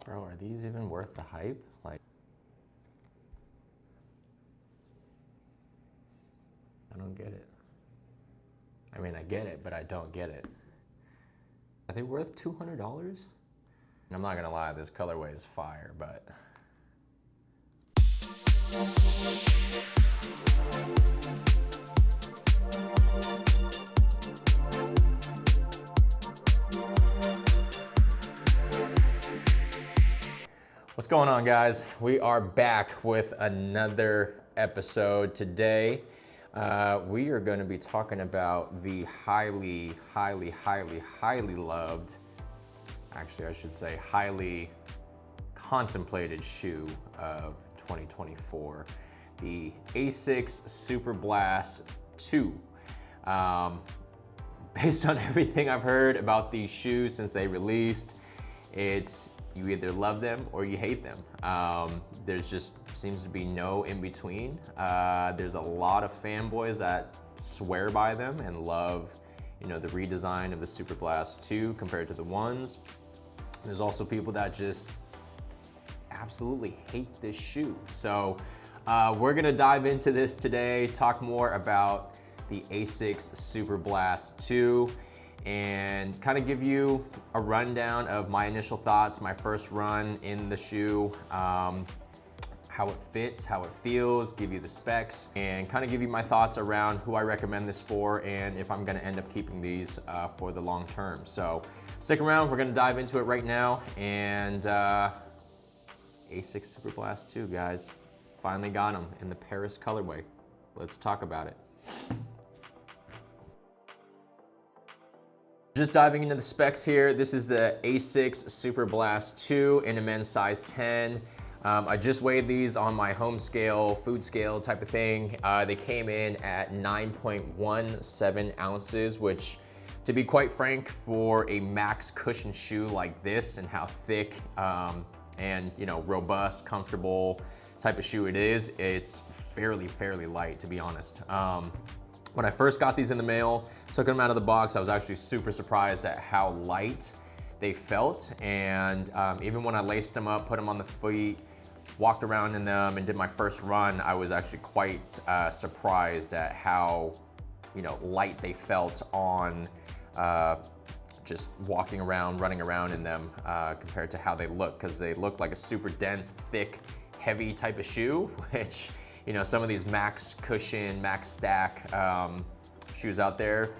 Bro, are these even worth the hype? Like, I don't get it. I mean, I get it, but I don't get it. Are they worth $200? I'm not gonna lie, this colorway is fire, but. What's going on, guys? We are back with another episode today. We are going to be talking about the highly loved, actually I should say highly contemplated shoe of 2024, the Asics Superblast 2. Based on everything I've heard about these shoes since they released, it's you either love them or you hate them. There's just seems to be no in between. There's a lot of fanboys that swear by them and love, you know, the redesign of the Superblast 2 compared to the ones. There's also people that just absolutely hate this shoe. So we're gonna dive into this today, talk more about the Asics Superblast 2, and kind of give you a rundown of my initial thoughts, my first run in the shoe, how it fits, how it feels, give you the specs, and kind of give you my thoughts around who I recommend this for and if I'm gonna end up keeping these for the long term. So stick around, we're gonna dive into it right now. And Asics Superblast 2, guys. Finally got them in the Paris colorway. Let's talk about it. Just diving into the specs here, this is the Asics Superblast 2 in a men's size 10. I just weighed these on my home scale, food scale type of thing. They came in at 9.17 ounces, which, to be quite frank, for a max cushion shoe like this and how thick and, you know, robust, comfortable type of shoe it is, it's fairly light, to be honest. When I first got these in the mail, took them out of the box, I was actually super surprised at how light they felt. And even when I laced them up, put them on the feet, walked around in them and did my first run, I was actually quite surprised at how, you know, light they felt on just walking around, running around in them compared to how they look, because they look like a super dense, thick, heavy type of shoe, which, you know, some of these max cushion, max stack shoes out there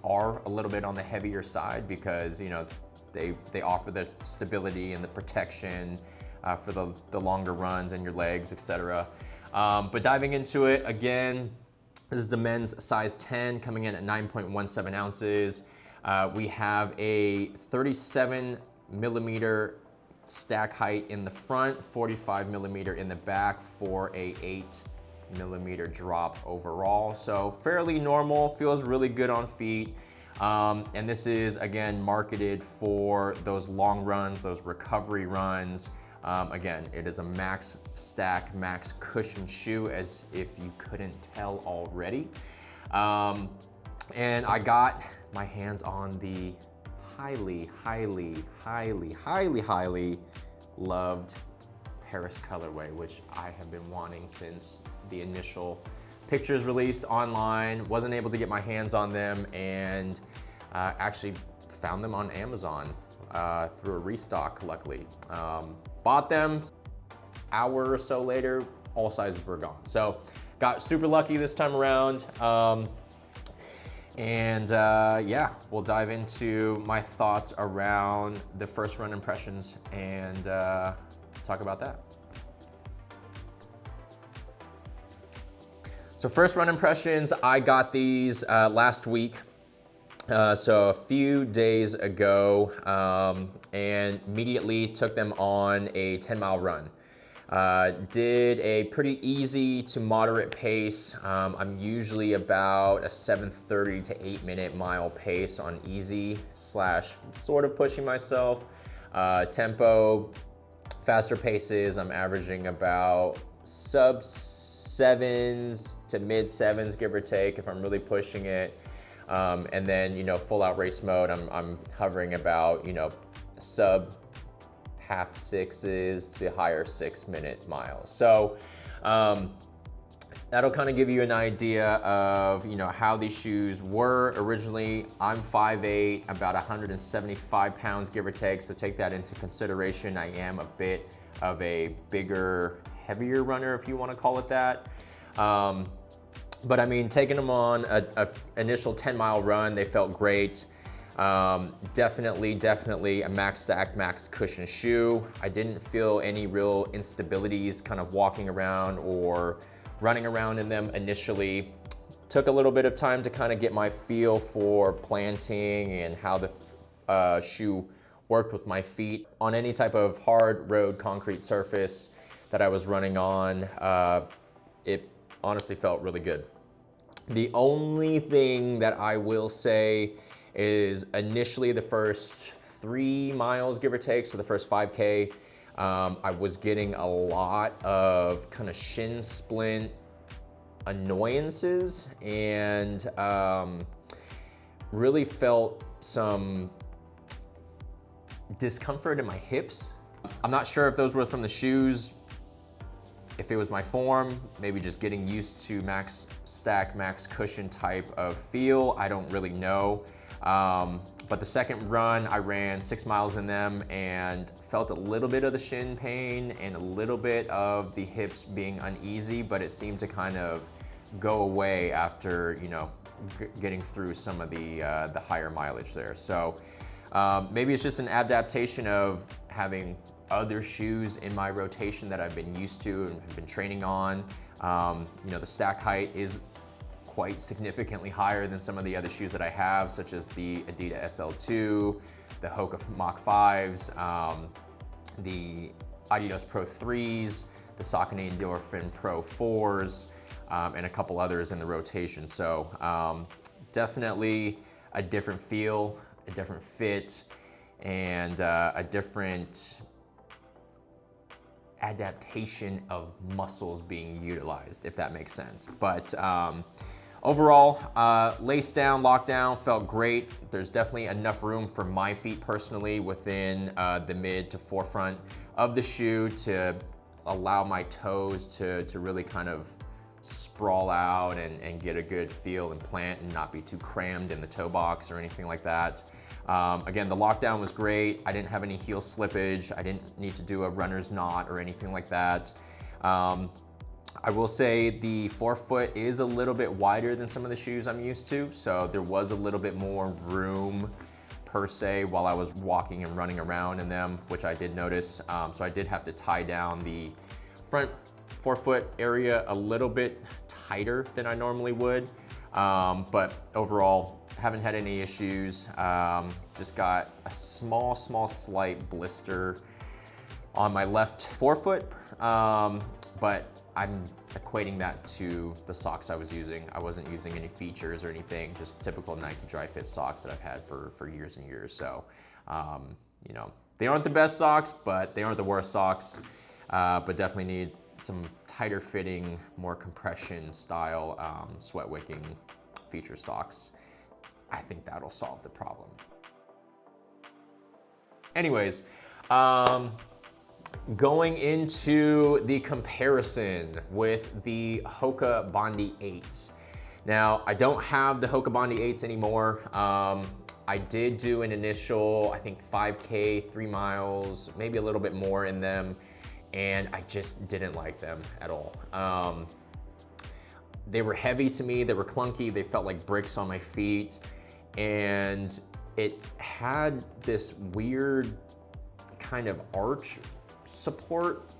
are a little bit on the heavier side because, you know, they offer the stability and the protection for the longer runs and your legs, etc. But diving into it, again, this is the men's size 10 coming in at 9.17 ounces. We have a 37 millimeter stack height in the front, 45 millimeter in the back for a 8 millimeter drop overall. So fairly normal, feels really good on feet. And this is, again, marketed for those long runs, those recovery runs. Again, it is a max stack, max cushion shoe, as if you couldn't tell already. And I got my hands on the highly loved Paris colorway, which I have been wanting since the initial pictures released online. Wasn't able to get my hands on them, and actually found them on Amazon through a restock, luckily. Bought them, hour or so later, all sizes were gone. So got super lucky this time around. Yeah, we'll dive into my thoughts around the first run impressions and talk about that. So first run impressions, I got these last week. So a few days ago, and immediately took them on a 10-mile run. Did a pretty easy to moderate pace. I'm usually about a 7:30 to 8-minute mile pace on easy / sort of pushing myself. Tempo, faster paces, I'm averaging about sub 7s to mid 7s, give or take, if I'm really pushing it. And then, you know, full out race mode, I'm hovering about, you know, sub half sixes to higher 6-minute miles. So that'll kind of give you an idea of, you know, how these shoes were originally. I'm 5'8", about 175 pounds, give or take. So take that into consideration. I am a bit of a bigger, heavier runner, if you want to call it that. But I mean, taking them on a initial 10-mile run, they felt great. Definitely a max stack, max cushion shoe. I didn't feel any real instabilities kind of walking around or running around in them initially. Took a little bit of time to kind of get my feel for planting and how the shoe worked with my feet on any type of hard road concrete surface that I was running on. It honestly felt really good. The only thing that I will say is initially the first 3 miles, give or take, so the first 5K, I was getting a lot of kind of shin splint annoyances and really felt some discomfort in my hips. I'm not sure if those were from the shoes, if it was my form, maybe just getting used to max stack, max cushion type of feel. I don't really know. But the second run, I ran 6 miles in them and felt a little bit of the shin pain and a little bit of the hips being uneasy, but it seemed to kind of go away after, you know, getting through some of the higher mileage there. So maybe it's just an adaptation of having other shoes in my rotation that I've been used to and have been training on. You know, the stack height is quite significantly higher than some of the other shoes that I have, such as the Adidas SL2, the Hoka Mach 5s, the Adios Pro 3s, the Saucony Endorphin Pro 4s, and a couple others in the rotation. So definitely a different feel, a different fit, and a different adaptation of muscles being utilized, if that makes sense. But overall, lace down, lockdown, felt great. There's definitely enough room for my feet personally within the mid to forefront of the shoe to allow my toes to really kind of sprawl out and get a good feel and plant and not be too crammed in the toe box or anything like that. Again, the lockdown was great. I didn't have any heel slippage. I didn't need to do a runner's knot or anything like that. I will say the forefoot is a little bit wider than some of the shoes I'm used to, so there was a little bit more room per se while I was walking and running around in them, which I did notice. So I did have to tie down the front forefoot area a little bit tighter than I normally would. But overall, haven't had any issues. Just got a small slight blister on my left forefoot, but I'm equating that to the socks I was using. I wasn't using any features or anything, just typical Nike dry fit socks that I've had for years and years. So, you know, they aren't the best socks, but they aren't the worst socks, but definitely need some tighter fitting, more compression style, sweat wicking feature socks. I think that'll solve the problem. Anyways, going into the comparison with the Hoka Bondi 8s. Now, I don't have the Hoka Bondi 8s anymore. I did do an initial, I think 5K, 3 miles, maybe a little bit more in them, and I just didn't like them at all. They were heavy to me, they were clunky, they felt like bricks on my feet, and it had this weird kind of arch support,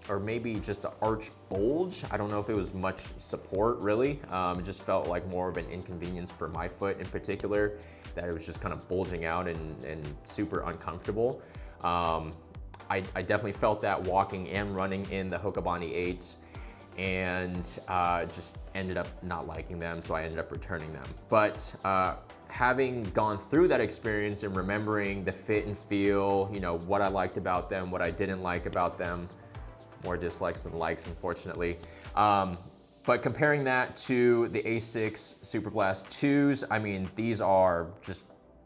or maybe just an arch bulge. I don't know if it was much support really. It just felt like more of an inconvenience for my foot in particular, that it was just kind of bulging out and super uncomfortable. I definitely felt that walking and running in the Hoka Bondi 8s, and just ended up not liking them, so I ended up returning them. But having gone through that experience and remembering the fit and feel, you know, what I liked about them, what I didn't like about them, more dislikes than likes, unfortunately. But comparing that to the Asics Superblast 2s, I mean, these are just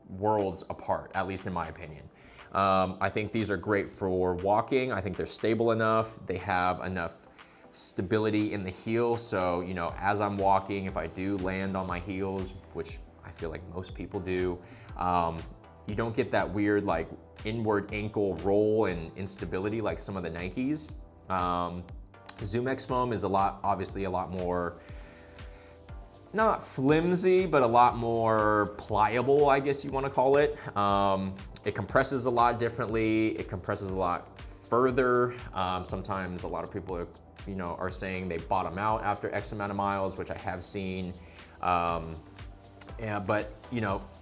worlds apart, at least in my opinion. I think these are great for walking. I think they're stable enough. They have enough stability in the heel. So, you know, as I'm walking, if I do land on my heels, which I feel like most people do, you don't get that weird like inward ankle roll and instability like some of the Nikes. ZoomX foam is obviously a lot more, not flimsy, but a lot more pliable, I guess you want to call it. It compresses a lot differently. It compresses a lot further. Sometimes a lot of people are saying they bottom out after X amount of miles, which I have seen. Yeah, but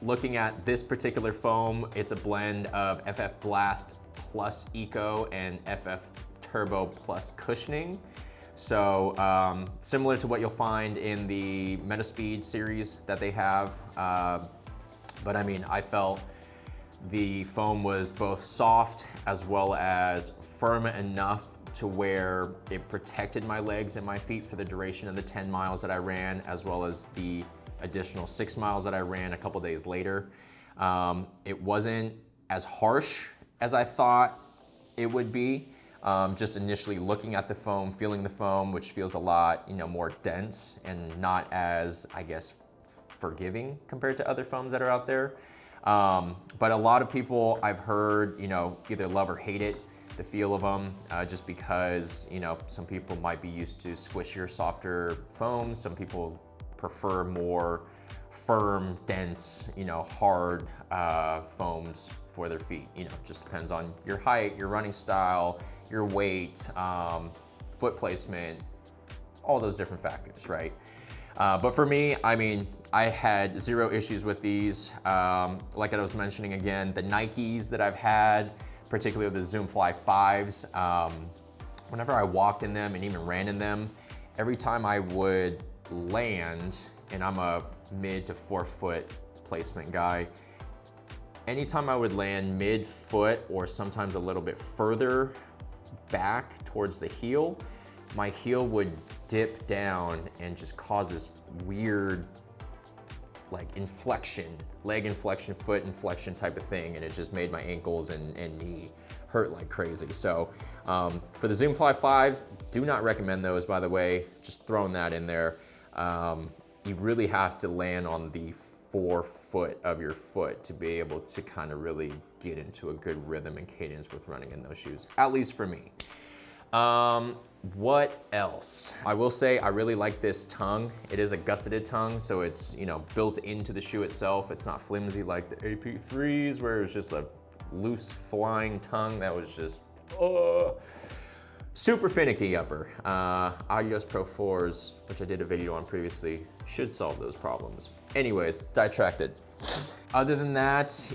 looking at this particular foam, it's a blend of FF Blast plus Eco and FF Turbo plus cushioning. So similar to what you'll find in the Metaspeed series that they have. But I mean, I felt the foam was both soft as well as firm enough to where it protected my legs and my feet for the duration of the 10 miles that I ran, as well as the additional 6 miles that I ran a couple days later. It wasn't as harsh as I thought it would be. Just initially looking at the foam, feeling the foam, which feels a lot, more dense and not as, I guess, forgiving compared to other foams that are out there. But a lot of people I've heard, either love or hate it, the feel of them, just because, some people might be used to squishier, softer foams. Some people prefer more firm, dense, hard foams for their feet. Just depends on your height, your running style, your weight, foot placement, all those different factors, right? But for me, I mean, I had zero issues with these. Like I was mentioning again, the Nikes that I've had, particularly the Zoom Fly 5s, whenever I walked in them and even ran in them, every time I would land, and I'm a mid to 4 foot placement guy, anytime I would land mid foot or sometimes a little bit further back towards the heel, my heel would dip down and just cause this weird like inflection, leg inflection, foot inflection type of thing, and it just made my ankles and knee hurt like crazy. So for the Zoom Fly 5s, do not recommend those, by the way, just throwing that in there. You really have to land on the 4 foot of your foot to be able to kind of really get into a good rhythm and cadence with running in those shoes, at least for me. What else? I will say I really like this tongue. It is a gusseted tongue, so it's built into the shoe itself. It's not flimsy like the AP3s where it's just a loose flying tongue that was just super finicky upper. Adios Pro 4s, which I did a video on previously, should solve those problems. Anyways, detracted. Other than that,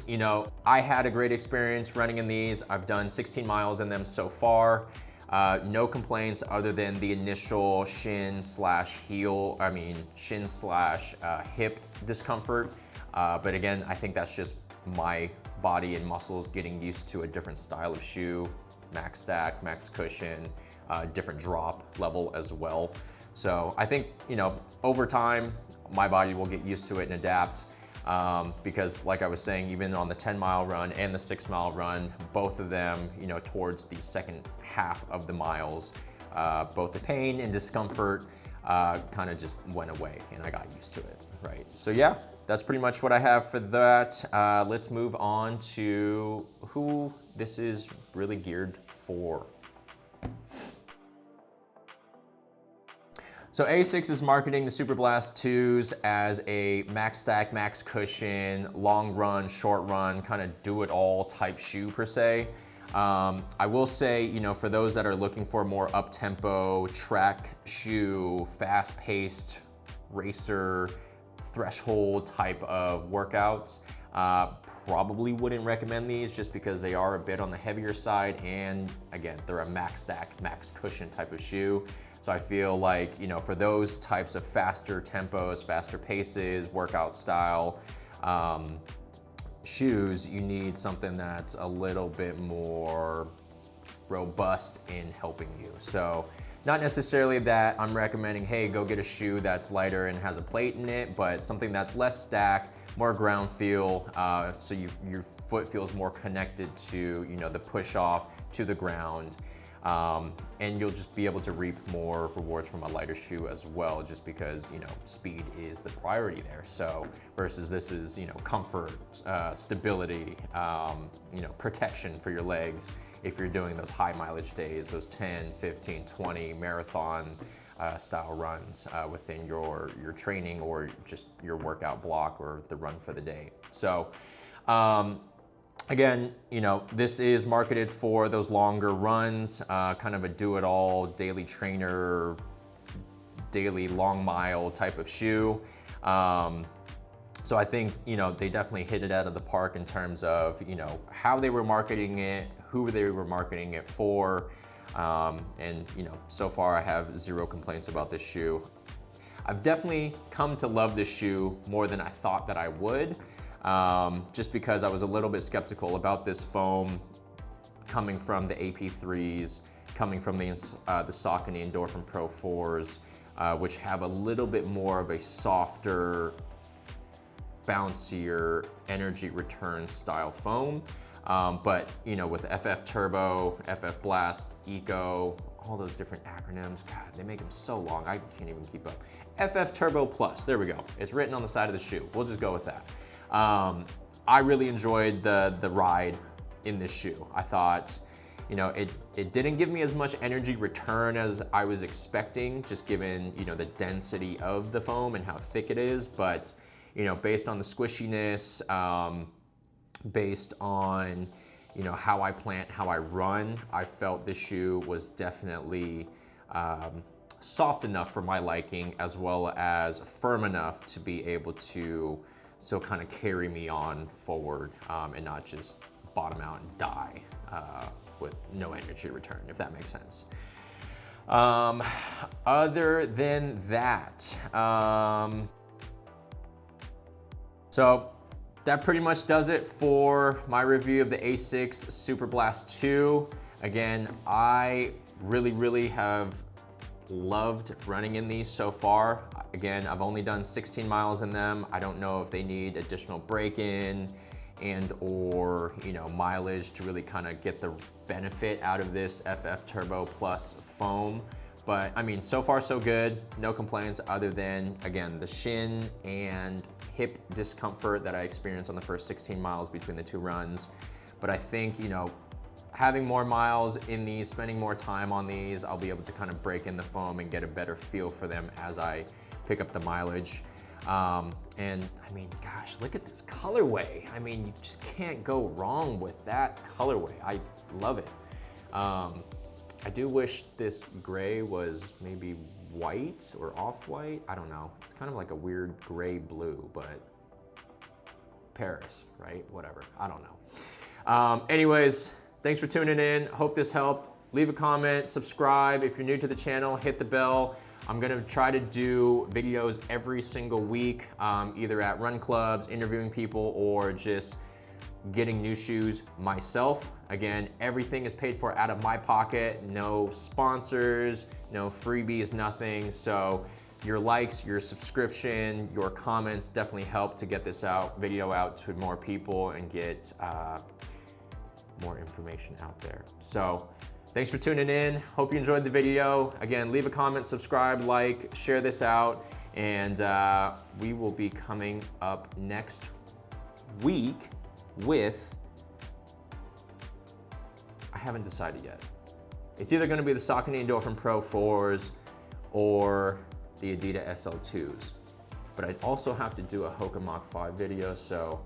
I had a great experience running in these. I've done 16 miles in them so far. No complaints other than the initial shin slash hip discomfort. But again, I think that's just my body and muscles getting used to a different style of shoe, max stack, max cushion, different drop level as well. So I think, over time, my body will get used to it and adapt. Because like I was saying, even on the 10-mile run and the 6-mile run, both of them, towards the second half of the miles, both the pain and discomfort kind of just went away and I got used to it, right? So yeah, that's pretty much what I have for that. Let's move on to who this is really geared for. So Asics is marketing the Superblast 2s as a max stack, max cushion, long run, short run, kind of do it all type shoe per se. I will say, for those that are looking for a more up-tempo track shoe, fast-paced racer, threshold type of workouts, probably wouldn't recommend these just because they are a bit on the heavier side, and again, they're a max stack, max cushion type of shoe. So I feel like, for those types of faster tempos, faster paces, workout style shoes, you need something that's a little bit more robust in helping you. So Not necessarily that I'm recommending, hey, go get a shoe that's lighter and has a plate in it, but something that's less stacked, more ground feel, so your foot feels more connected to, you know, the push off to the ground. And you'll just be able to reap more rewards from a lighter shoe as well, just because, you know, speed is the priority there. So versus this is, you know, comfort, stability, you know, protection for your legs if you're doing those high mileage days, those 10, 15, 20 marathon style runs within your training or just your workout block or the run for the day. So again, you know, this is marketed for those longer runs, kind of a do-it-all daily trainer, daily long mile type of shoe. So I think, you know, they definitely hit it out of the park in terms of, you know, how they were marketing it, who they were marketing it for. And, you know, so far I have zero complaints about this shoe. I've definitely come to love this shoe more than I thought that I would. Just because I was a little bit skeptical about this foam coming from the AP3s, coming from the Saucony Endorphin Pro 4s, which have a little bit more of a softer, bouncier energy return style foam. But you know, with FF Turbo, FF Blast, Eco, all those different acronyms, God, they make them so long, I can't even keep up. FF Turbo Plus, there we go. It's written on the side of the shoe. We'll just go with that. I really enjoyed the ride in this shoe. I thought, you know, it didn't give me as much energy return as I was expecting, just given, you know, the density of the foam and how thick it is. But, you know, based on the squishiness, based on, you know, how I plant, how I run, I felt this shoe was definitely soft enough for my liking, as well as firm enough to be able to still kind of carry me on forward and not just bottom out and die with no energy return, if that makes sense. Other than that, so that pretty much does it for my review of the Asics Superblast 2. Again, I really have loved running in these so far. Again, I've only done 16 miles in them. I don't know if they need additional break-in and or, you know, mileage to really kind of get the benefit out of this FF Turbo Plus foam. But I mean, so far so good. No complaints other than, again, the shin and hip discomfort that I experienced on the first 16 miles between the two runs. But I think, you know, having more miles in these, spending more time on these, I'll be able to kind of break in the foam and get a better feel for them as I pick up the mileage. And I mean, gosh, look at this colorway. I mean, you just can't go wrong with that colorway. I love it. I do wish this gray was maybe white or off-white. I don't know. It's kind of like a weird gray blue, but Paris, right? Whatever, I don't know. Anyways, thanks for tuning in. Hope this helped. Leave a comment, subscribe. If you're new to the channel, hit the bell. I'm gonna try to do videos every single week, either at run clubs, interviewing people, or just getting new shoes myself. Again, everything is paid for out of my pocket. No sponsors, no freebies, nothing. So your likes, your subscription, your comments definitely help to get this video out to more people and get more information out there. So thanks for tuning in. Hope you enjoyed the video. Again, leave a comment, subscribe, like, share this out, and we will be coming up next week with, I haven't decided yet. It's either gonna be the Saucony Endorphin Pro 4s or the Adidas SL2s. But I also have to do a Hoka Mach 5 video, so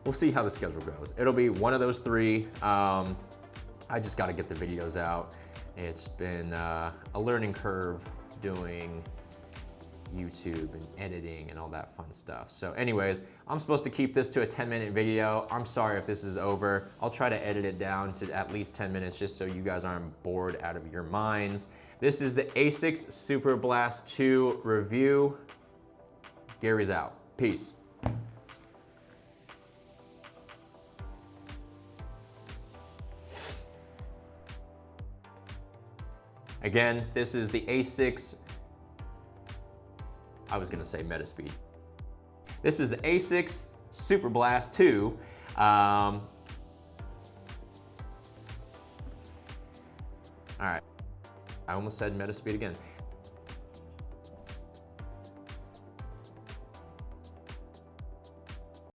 we'll see how the schedule goes. It'll be one of those three. I just gotta get the videos out. It's been a learning curve doing YouTube and editing and all that fun stuff. So anyways, I'm supposed to keep this to a 10-minute video. I'm sorry if this is over. I'll try to edit it down to at least 10 minutes just so you guys aren't bored out of your minds. This is the Asics Superblast 2 review. Gary's out. Peace. Again, this is the Asics, I was gonna say Metaspeed. This is the Asics Superblast 2. All right, I almost said Metaspeed again.